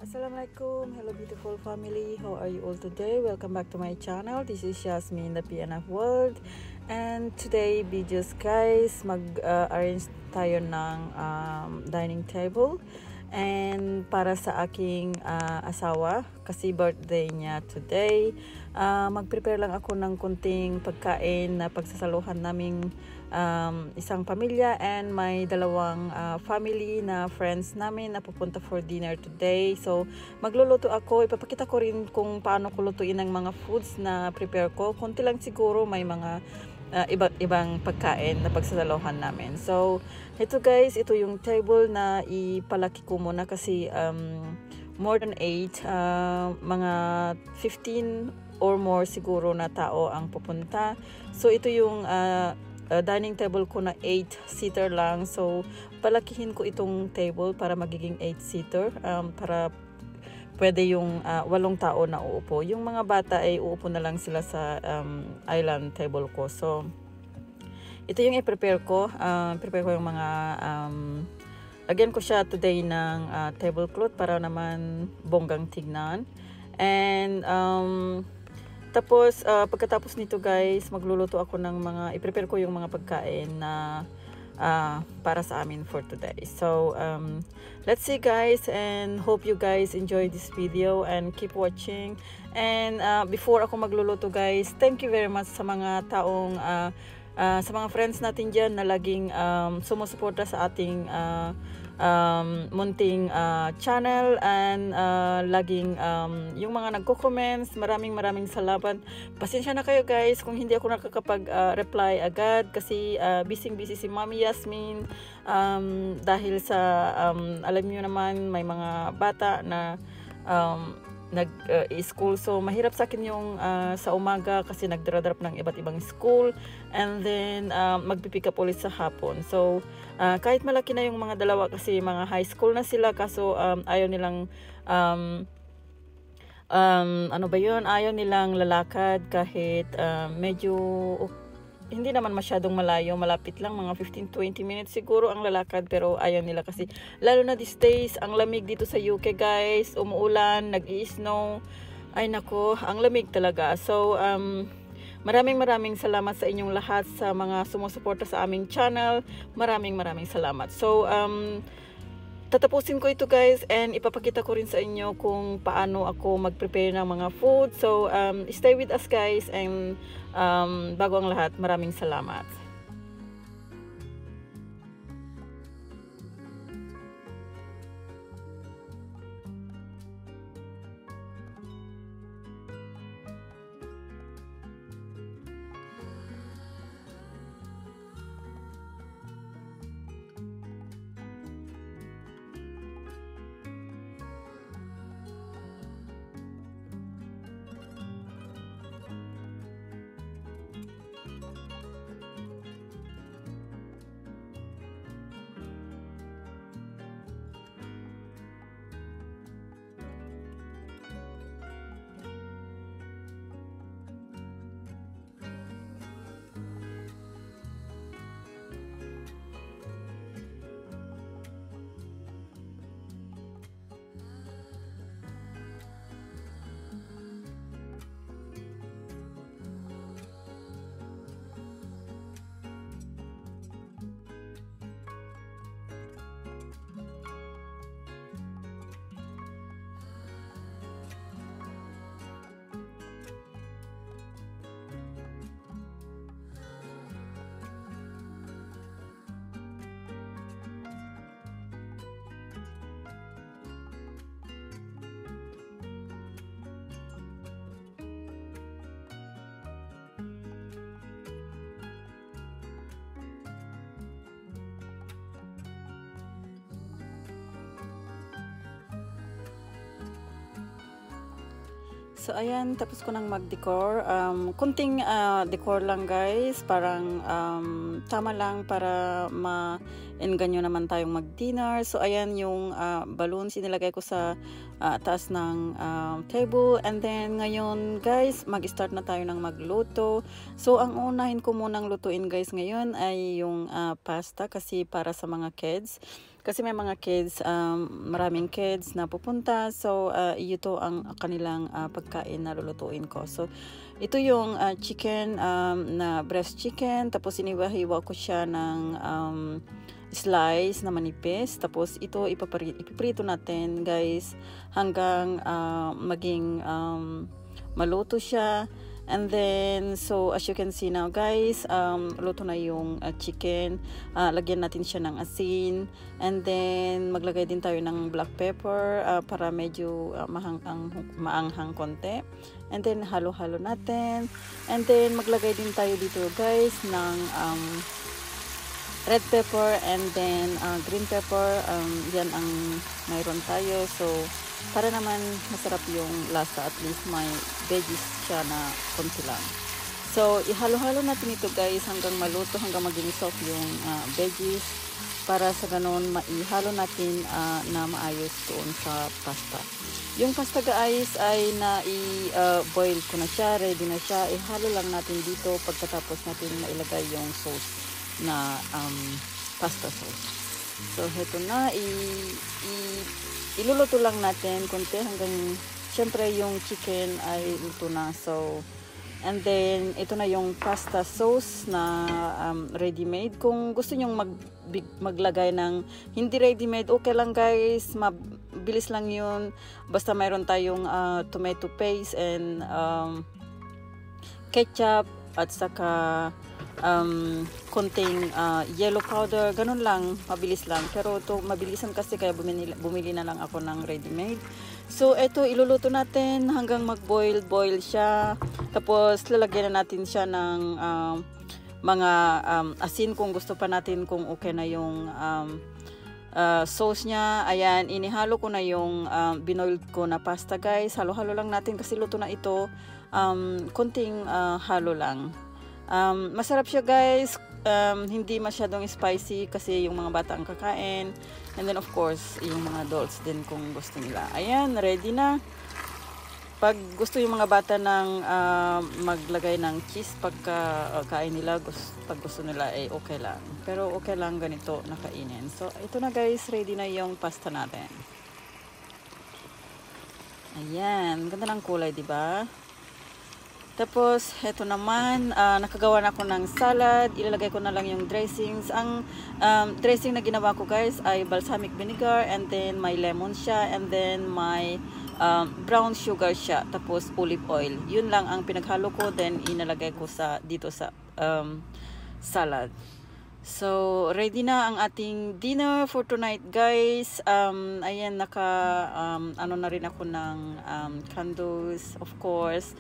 Assalamualaikum, hello beautiful family, how are you all today? Welcome back to my channel. This is Yasmin, the PNF World, and today videos guys, mag-arrange tayo ng dining table and para sa aking asawa kasi birthday niya today. Mag-prepare lang ako ng kunting pagkain na pagsasaluhan naming isang pamilya and may dalawang family na friends namin na pupunta for dinner today. So magluluto ako, ipapakita ko rin kung paano ko lutuin ang mga foods na prepare ko. Kunti lang siguro, may mga iba't ibang pagkain na pagsasaluhan namin. So ito guys, ito yung table na ipalaki ko muna kasi more than 8, mga 15 or more siguro na tao ang pupunta. So ito yung dining table ko na 8-seater lang. So palakihin ko itong table para magiging 8-seater, para pwede yung 8 tao na uupo. Yung mga bata ay uupo na lang sila sa island table ko. So ito yung i-prepare ko. Prepare ko yung mga lagyan ko siya today ng tablecloth para naman bonggang tignan. And tapos pagkatapos nito guys, magluluto ako ng mga, i-prepare ko yung mga pagkain na para sa amin for today. So let's see guys, and hope you guys enjoy this video and keep watching. And before ako magluluto guys, thank you very much sa mga taong sa mga friends natin dyan na laging sumusuporta sa ating munting channel, and laging yung mga nagko-comments, maraming salamat. Pasensya na kayo guys kung hindi ako nakakapag-reply agad kasi busy si Mami Yasmin, dahil sa alam niyo naman may mga bata na nag-school, so mahirap sa akin yung sa umaga kasi nagdara-drop ng iba't ibang school, and then magpipick up ulit sa hapon. So kahit malaki na yung mga dalawa kasi mga high school na sila, kaso ayaw nilang ano ba yun, ayaw nilang lalakad kahit medyo hindi naman masyadong malayo, malapit lang, mga 15-20 minutes siguro ang lalakad, pero ayaw nila kasi lalo na these days, ang lamig dito sa UK guys, umuulan, nag-i-snow, ay nako, ang lamig talaga. So maraming salamat sa inyong lahat, sa mga sumusuporta sa aming channel, maraming salamat. So tatapusin ko ito guys, and ipapakita ko rin sa inyo kung paano ako mag-prepare ng mga food. So stay with us guys, and bago ang lahat, maraming salamat. So ayan, tapos ko nang mag-decor. Kunting decor lang guys, parang tama lang para ma-enganyo naman tayong mag-dinner. So ayan yung balloons inilagay ko sa taas ng table. And then ngayon guys, mag-start na tayo ng magluto. So ang unahin ko munang lutuin guys ngayon ay yung pasta, kasi para sa mga kids. Kasi may mga kids, maraming kids na pupunta. So, ito ang kanilang pagkain na lulutuin ko. So, ito yung chicken na breast chicken. Tapos, iniwa-hiwa ko siya ng slice na manipis. Tapos, ito ipiprito natin, guys, hanggang maging maluto siya. And then, so as you can see now, guys, luto na yung chicken. Lagyan natin siya ng asin. And then, maglagay din tayo ng black pepper para medyo maanghang konti. And then, halo-halo natin. And then, maglagay din tayo dito, guys, ng red pepper and then green pepper. Yan ang mayroon tayo. So, para naman masarap yung lasa, at least may veggies siya na konti lang. So, ihalo-halo natin ito, guys, hanggang maluto, hanggang maging soft yung veggies, para sa ganon maihalo natin na maayos doon sa pasta. Yung pasta, guys, ay na-boil ko na siya, ready na siya. Ihalo lang natin dito pagkatapos natin mailagay yung sauce na pasta sauce. So, heto na, iluluto lang natin konti hanggang syempre yung chicken ay luto na. So, and then ito na yung pasta sauce na ready-made. Kung gusto nyong maglagay ng hindi ready-made, okay lang, guys, mabilis lang yun. Basta mayroon tayong tomato paste and ketchup at saka konting yellow powder, ganun lang, mabilis lang. Pero ito mabilisan kasi, kaya bumili na lang ako ng ready-made. So ito iluluto natin hanggang mag-boil siya. Tapos lalagyan na natin siya ng mga asin kung gusto pa natin, kung okay na yung sauce niya. Ayan, inihalo ko na yung binoiled ko na pasta, guys. Halo-halo lang natin kasi luto na ito. Konting halo lang. Masarap siya, guys. Hindi masyadong spicy kasi yung mga bata ang kakain. And then of course, yung mga adults din kung gusto nila. Ayan, ready na. Pag gusto yung mga bata ng maglagay ng cheese pagka kain nila, pag gusto nila ay okay lang. Pero okay lang ganito nakainin. So ito na, guys, ready na yung pasta natin. Ayan, ganda ng kulay, di ba? Tapos, heto naman, nakagawa na ako ng salad. Ilalagay ko na lang yung dressings. Ang dressing na ginawa ko, guys, ay balsamic vinegar, and then may lemon siya, and then may brown sugar siya, tapos olive oil. Yun lang ang pinaghalo ko, then inalagay ko dito sa salad. So, ready na ang ating dinner for tonight, guys. Ayan, ano na rin ako ng candles, of course.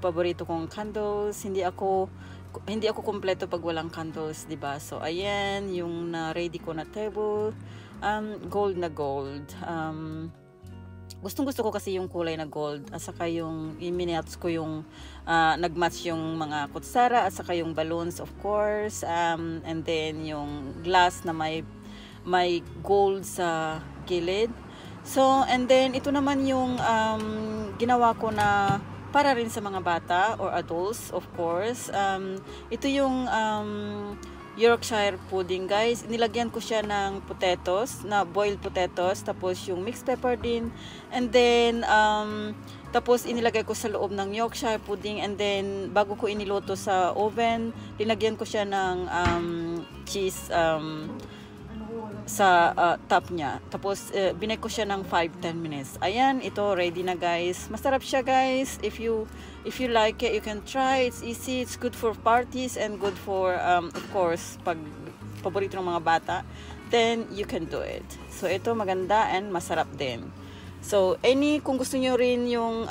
Paborito kong candles. Hindi ako kompleto pag walang candles, 'di ba? So, ayan, yung na-ready ko na table. Gold na gold. Gustong-gusto ko kasi yung kulay na gold, at saka yung i-miniatures ko yung nagmatch yung mga kutsara, at saka yung balloons, of course, and then yung glass na may gold sa gilid. So, and then ito naman yung ginawa ko na para rin sa mga bata or adults, of course. Ito yung Yorkshire pudding, guys. Nilagyan ko siya ng potatoes, na boiled potatoes, tapos yung mixed pepper din, and then tapos inilagay ko sa loob ng Yorkshire pudding, and then bago ko iniluto sa oven, linagyan ko siya ng cheese sa top niya. Tapos binake ko siya ng 5-10 minutes. Ayan, ito ready na, guys. Masarap siya, guys. If you like it, you can try. It's easy, it's good for parties, and good for of course pag paborito ng mga bata, then you can do it. So ito maganda and masarap din. So kung gusto niyo rin yung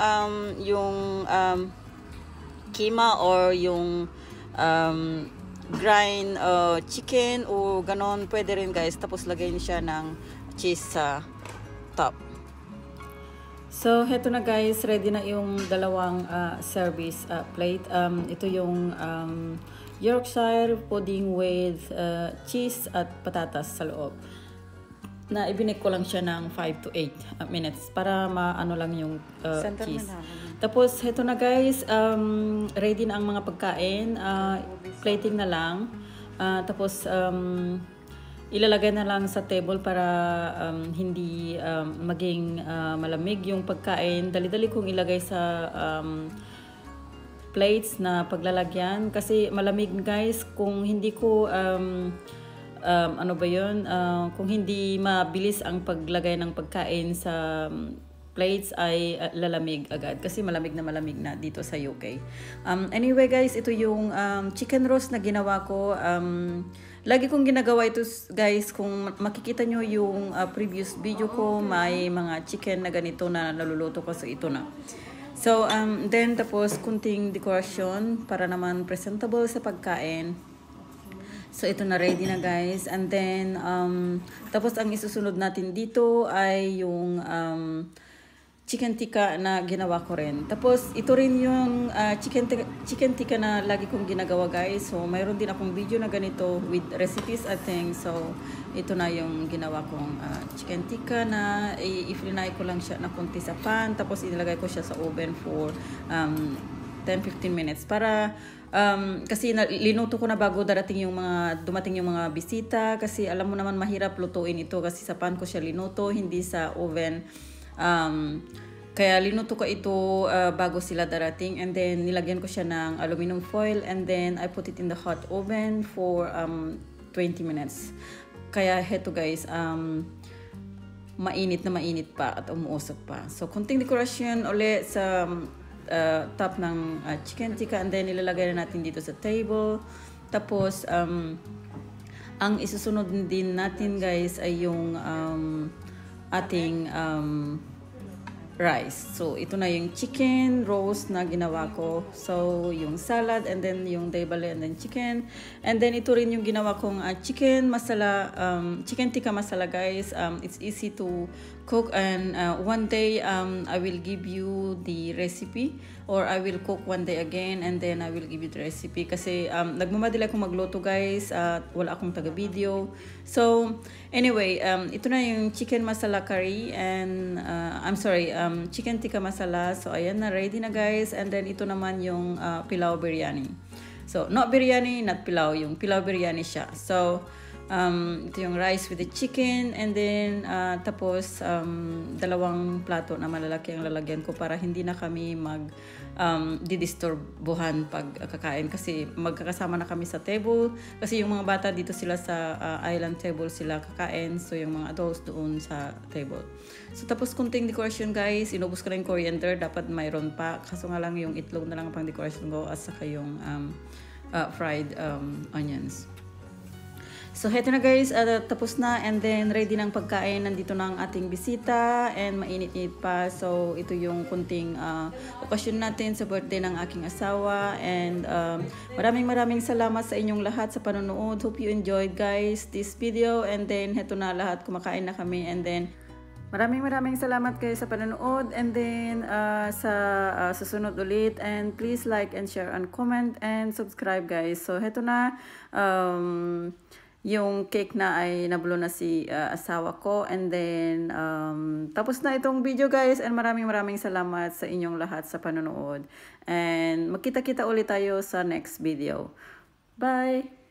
kima or yung grind chicken o ganon, pwede rin, guys. Tapos lagay niyo siya ng cheese sa top. So heto na, guys, ready na yung dalawang service plate. Ito yung Yorkshire pudding with cheese at patatas sa loob. Na ibinig ko lang siya ng 5 to 8 minutes para maano lang yung cheese. Tapos heto na, guys, ready na ang mga pagkain. Plating na lang. Tapos ilalagay na lang sa table para hindi maging malamig yung pagkain. Dali-dali kong ilagay sa plates na paglalagyan kasi malamig guys kung hindi ko ano ba yun, kung hindi mabilis ang paglagay ng pagkain sa plates ay lalamig agad kasi malamig na dito sa UK. Anyway guys, ito yung chicken roast na ginawa ko. Lagi kong ginagawa ito guys, kung makikita nyo yung previous video ko, may mga chicken na ganito na naluluto ko, so ito na. So then tapos kunting decoration para naman presentable sa pagkain. So ito na, ready na guys. And then tapos ang isusunod natin dito ay yung chicken tikka na ginawa ko rin. Tapos ito rin yung chicken tikka na lagi kong ginagawa guys. So mayroon din akong video na ganito with recipes I think. So ito na yung ginawa kong chicken tikka na i-frinay ko lang siya na konti sa pan. Tapos inilagay ko siya sa oven for 10-15 minutes para kasi linuto ko na bago dumating yung mga bisita, kasi alam mo naman mahirap lutuin ito kasi sa pan ko siya linuto, hindi sa oven. Kaya linuto ko ito bago sila darating, and then nilagyan ko siya ng aluminum foil, and then I put it in the hot oven for 20 minutes. Kaya heto guys, mainit pa at umuusok pa. So kunting decoration ulit sa top ng chicken tikka, and then ilalagay na natin dito sa table. Tapos ang isusunod din natin guys ay yung ating rice. So ito na yung chicken roast na ginawa ko. So yung salad, and then yung debale, and then chicken. And then ito rin yung ginawa kong chicken masala, chicken tikka masala guys. It's easy to cook, and one day I will give you the recipe, or I will cook one day again and then I will give you the recipe kasi nagmamadali akong magluto guys at wala akong taga video. So anyway, ito na yung chicken masala curry, and chicken tikka masala. So ayan na, ready na guys. And then ito naman yung pilau biryani. So not biryani, not pilau, yung pilau biryani siya. So ito yung rice with the chicken, and then tapos dalawang plato na malalaki ang lalagyan ko para hindi na kami didisturbuhan pag kakain, kasi magkakasama na kami sa table, kasi yung mga bata dito sila sa island table sila kakain, so yung mga adults doon sa table. So tapos kunting decoration guys, inubos ko na yung coriander, dapat mayroon pa, kaso nga lang yung itlog na lang pang decoration ko, at saka yung fried onions. So heto na guys, tapos na, and then ready ng pagkain. Nandito na ang ating bisita, and mainit-init pa. So ito yung kunting okasyon natin sa birthday ng aking asawa, and maraming salamat sa inyong lahat sa panonood. Hope you enjoyed guys this video, and then heto na, lahat kumakain na kami, and then maraming salamat kayo sa panonood, and then sa susunod ulit, and please like and share and comment and subscribe guys. So heto na, yung cake na ay nabulo na si asawa ko, and then tapos na itong video guys, and maraming salamat sa inyong lahat sa panonood, and magkita-kita ulit tayo sa next video. Bye!